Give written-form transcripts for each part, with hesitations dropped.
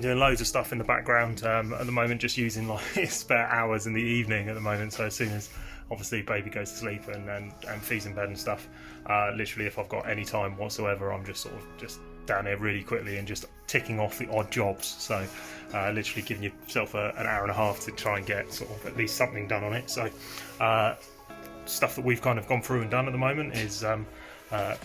doing loads of stuff in the background at the moment, just using like spare hours in the evening at the moment. So as soon as obviously baby goes to sleep and feeds in bed and stuff, literally if I've got any time whatsoever, I'm just sort of just down here really quickly and just ticking off the odd jobs. So literally giving yourself an hour and a half to try and get sort of at least something done on it. So stuff that we've kind of gone through and done at the moment is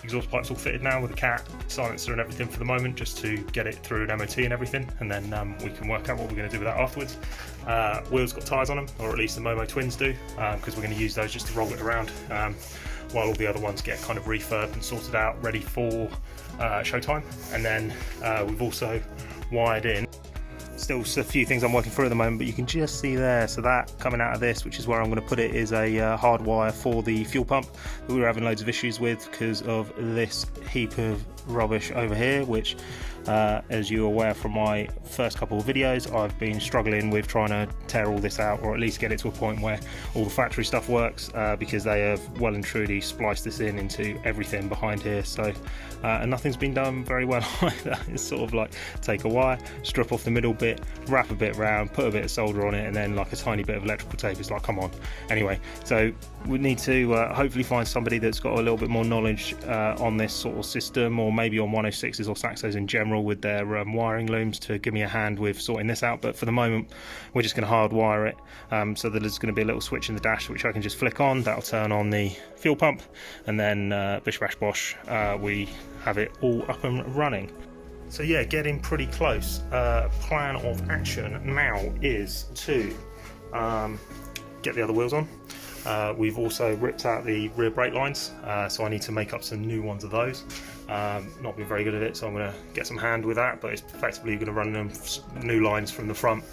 exhaust pipes all fitted now with a cat, silencer and everything for the moment, just to get it through an MOT and everything, and then we can work out what we're going to do with that afterwards. Wheels got tyres on them, or at least the Momo Twins do, because we're going to use those just to roll it around while all the other ones get kind of refurbed and sorted out, ready for showtime. And then we've also wired in, still a few things I'm working through at the moment, but you can just see there, so that coming out of this, which is where I'm going to put it, is a hard wire for the fuel pump that we were having loads of issues with because of this heap of rubbish over here, which as you're aware from my first couple of videos, I've been struggling with trying to tear all this out, or at least get it to a point where all the factory stuff works, because they have well and truly spliced this into everything behind here. So and nothing's been done very well either. It's sort of like take a wire, strip off the middle bit, wrap a bit round, put a bit of solder on it, and then like a tiny bit of electrical tape. It's like, come on. Anyway, so we need to hopefully find somebody that's got a little bit more knowledge on this sort of system, or maybe on 106s or Saxos in general with their wiring looms, to give me a hand with sorting this out. But for the moment, we're just going to hardwire it, so that there's going to be a little switch in the dash which I can just flick on. That'll turn on the fuel pump, and then bish bash bosh, we have it all up and running. So yeah, getting pretty close. Plan of action now is to get the other wheels on. We've also ripped out the rear brake lines, so I need to make up some new ones of those. Not been very good at it, so I'm going to get some hand with that, but it's effectively going to run them new lines from the front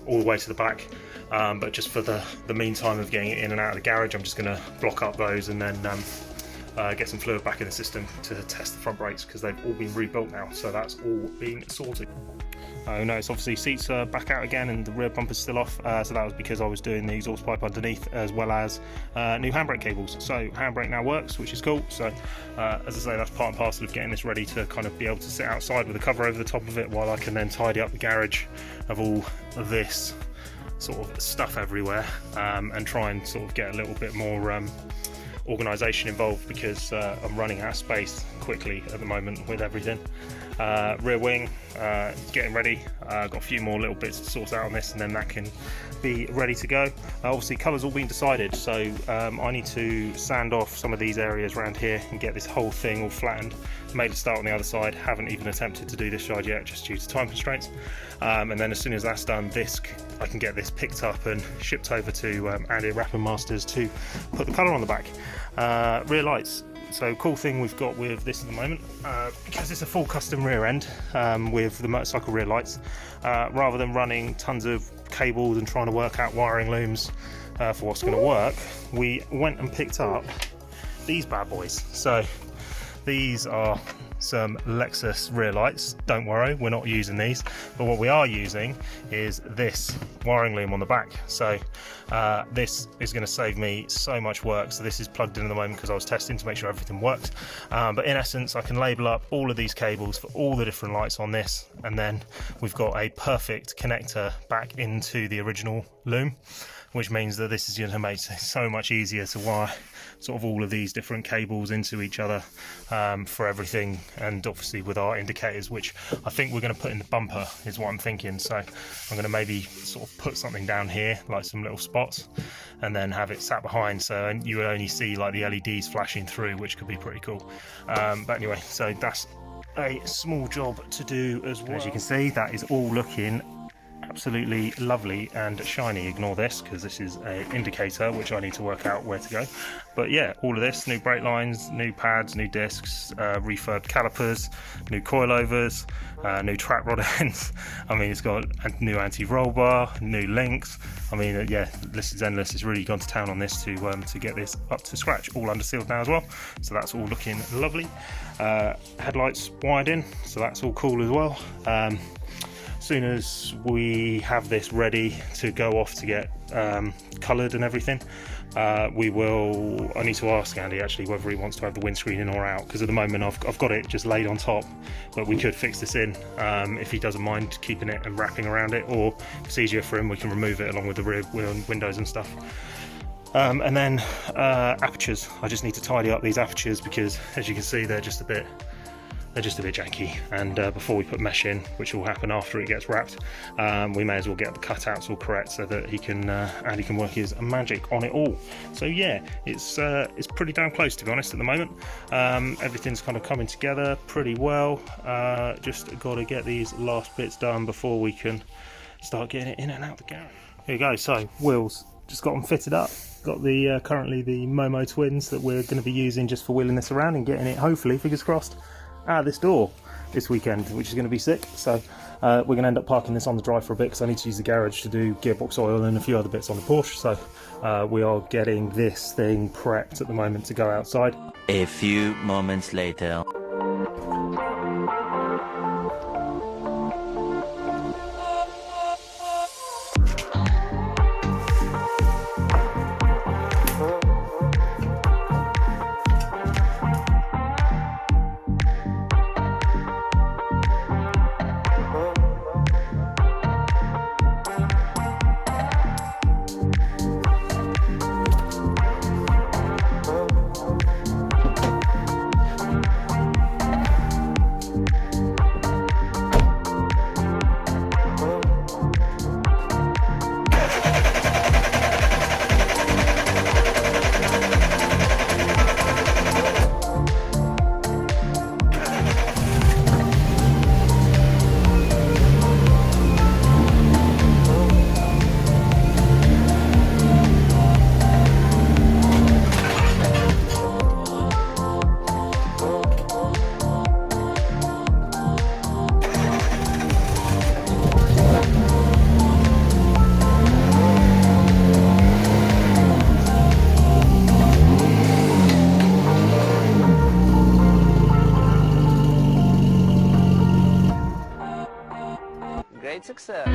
all the way to the back. But just for the meantime of getting it in and out of the garage, I'm just going to block up those and then get some fluid back in the system to test the front brakes, because they've all been rebuilt now, so that's all been sorted. Oh no, it's obviously seats are back out again and the rear bumper's still off, so that was because I was doing the exhaust pipe underneath, as well as new handbrake cables. So handbrake now works, which is cool. So as I say, that's part and parcel of getting this ready to kind of be able to sit outside with a cover over the top of it, while I can then tidy up the garage of all of this sort of stuff everywhere, and try and sort of get a little bit more organisation involved, because I'm running out of space quickly at the moment with everything. Rear wing, getting ready. Got a few more little bits to sort out on this, and then that can be ready to go. Obviously colour's all been decided, so I need to sand off some of these areas around here and get this whole thing all flattened. Made a start on the other side, haven't even attempted to do this side yet, just due to time constraints. And then as soon as that's done, I can get this picked up and shipped over to Andy at Rapping Masters to put the colour on the back. Rear lights. So cool thing we've got with this at the moment, because it's a full custom rear end with the motorcycle rear lights, rather than running tons of cables and trying to work out wiring looms for what's going to work, we went and picked up these bad boys. So these are some Lexus rear lights. Don't worry, we're not using these, but what we are using is this wiring loom on the back. So this is going to save me so much work. So this is plugged in at the moment because I was testing to make sure everything worked, but in essence I can label up all of these cables for all the different lights on this, and then we've got a perfect connector back into the original loom, which means that this is going to make it so much easier to wire sort of all of these different cables into each other for everything, and obviously with our indicators, which I think we're going to put in the bumper is what I'm thinking. So I'm going to maybe sort of put something down here, like some little spots, and then have it sat behind, so you will only see like the LEDs flashing through, which could be pretty cool. But anyway, so that's a small job to do as well. As you can see, that is all looking absolutely lovely and shiny. Ignore this because this is an indicator which I need to work out where to go. But yeah, all of this, new brake lines, new pads, new discs, refurbed calipers, new coilovers, new track rod ends. I mean, it's got a new anti-roll bar, new links. I mean, yeah, the list is endless. It's really gone to town on this to get this up to scratch, all under sealed now as well. So that's all looking lovely. Headlights wired in, so that's all cool as well. soon as we have this ready to go off to get coloured and everything, I need to ask Andy actually whether he wants to have the windscreen in or out, because at the moment I've got it just laid on top, but we could fix this in if he doesn't mind keeping it and wrapping around it, or if it's easier for him we can remove it along with the rear windows and stuff. And then apertures, I just need to tidy up these apertures because as you can see they're just a bit janky, and before we put mesh in, which will happen after it gets wrapped, we may as well get the cutouts all correct so that Andy can work his magic on it all. So yeah, it's pretty damn close, to be honest, at the moment. Everything's kind of coming together pretty well. Just got to get these last bits done before we can start getting it in and out the garage. Here we go. So wheels, just got them fitted up. Got the currently the Momo twins that we're going to be using just for wheeling this around and getting it, hopefully, fingers crossed, out of this door this weekend, which is going to be sick. So we're going to end up parking this on the drive for a bit because I need to use the garage to do gearbox oil and a few other bits on the Porsche. So we are getting this thing prepped at the moment to go outside. A few moments later. Great success.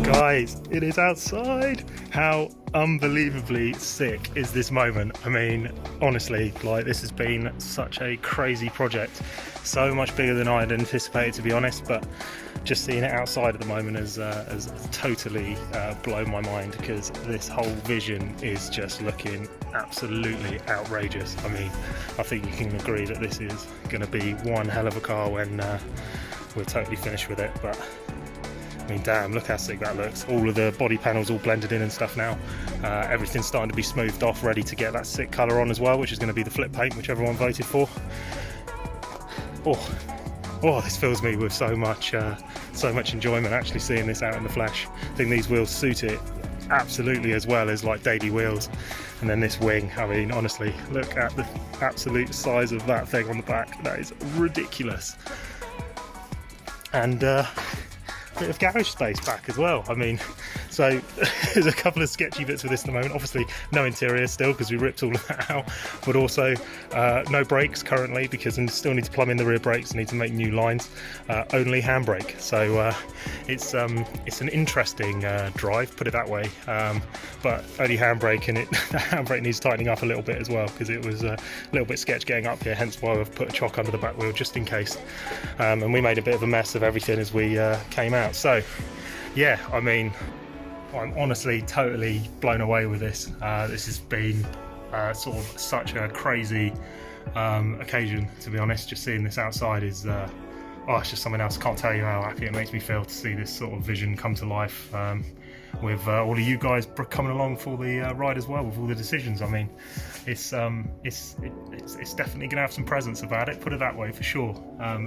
Guys, it is outside. How unbelievably sick is this moment? I mean, honestly, like, this has been such a crazy project, so much bigger than I had anticipated, to be honest, but just seeing it outside at the moment has totally blown my mind, because this whole vision is just looking absolutely outrageous. I mean, I think you can agree that this is going to be one hell of a car when we're totally finished with it. But I mean, damn, look how sick that looks. All of the body panels all blended in and stuff now. Everything's starting to be smoothed off, ready to get that sick colour on as well, which is going to be the flip paint, which everyone voted for. Oh, this fills me with so much enjoyment actually seeing this out in the flesh. I think these wheels suit it absolutely as well as like daily wheels. And then this wing, I mean, honestly, look at the absolute size of that thing on the back. That is ridiculous. And bit of garage space back as well. I mean, so there's a couple of sketchy bits with this at the moment. Obviously no interior still because we ripped all of that out, but also no brakes currently because I still need to plumb in the rear brakes, need to make new lines. Only handbrake, so it's an interesting drive, put it that way, but only handbrake, and the handbrake needs tightening up a little bit as well because it was a little bit sketch getting up here, hence why I've put a chock under the back wheel just in case, and we made a bit of a mess of everything as we came out. So yeah, I mean, I'm honestly totally blown away with this. This has been sort of such a crazy occasion, to be honest. Just seeing this outside is oh, it's just something else. I can't tell you how happy it makes me feel to see this sort of vision come to life, with all of you guys coming along for the ride as well, with all the decisions. I mean, it's definitely gonna have some presence about it, put it that way, for sure.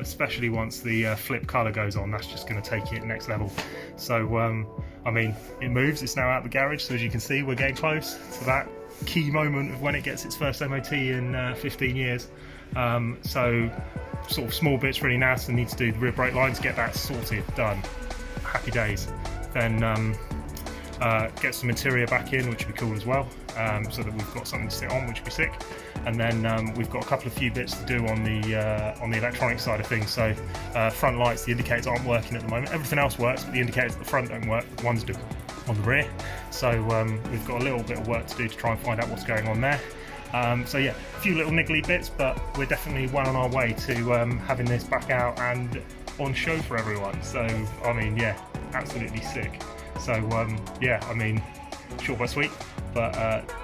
Especially once the flip colour goes on, that's just gonna take it next level. So I mean, it moves, it's now out of the garage, so as you can see, we're getting close to that key moment of when it gets its first MOT in 15 years. So sort of small bits really nice, and need to do the rear brake lines, get that sorted, done, happy days. Then get some interior back in, which would be cool as well, so that we've got something to sit on, which would be sick. And then we've got a few bits to do on the electronic side of things. So front lights, the indicators aren't working at the moment. Everything else works, but the indicators at the front don't work. The ones do on the rear. So we've got a little bit of work to do to try and find out what's going on there. So yeah, a few little niggly bits, but we're definitely well on our way to having this back out and on show for everyone. So I mean, yeah, absolutely sick. So yeah, I mean, short but sweet. But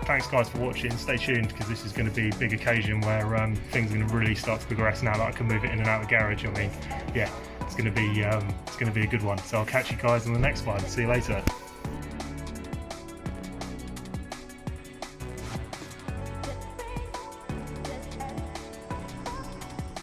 thanks guys for watching. Stay tuned, because this is going to be a big occasion where things are going to really start to progress now that I can move it in and out of the garage. I mean, yeah, it's going to be a good one. So I'll catch you guys on the next one. See you later.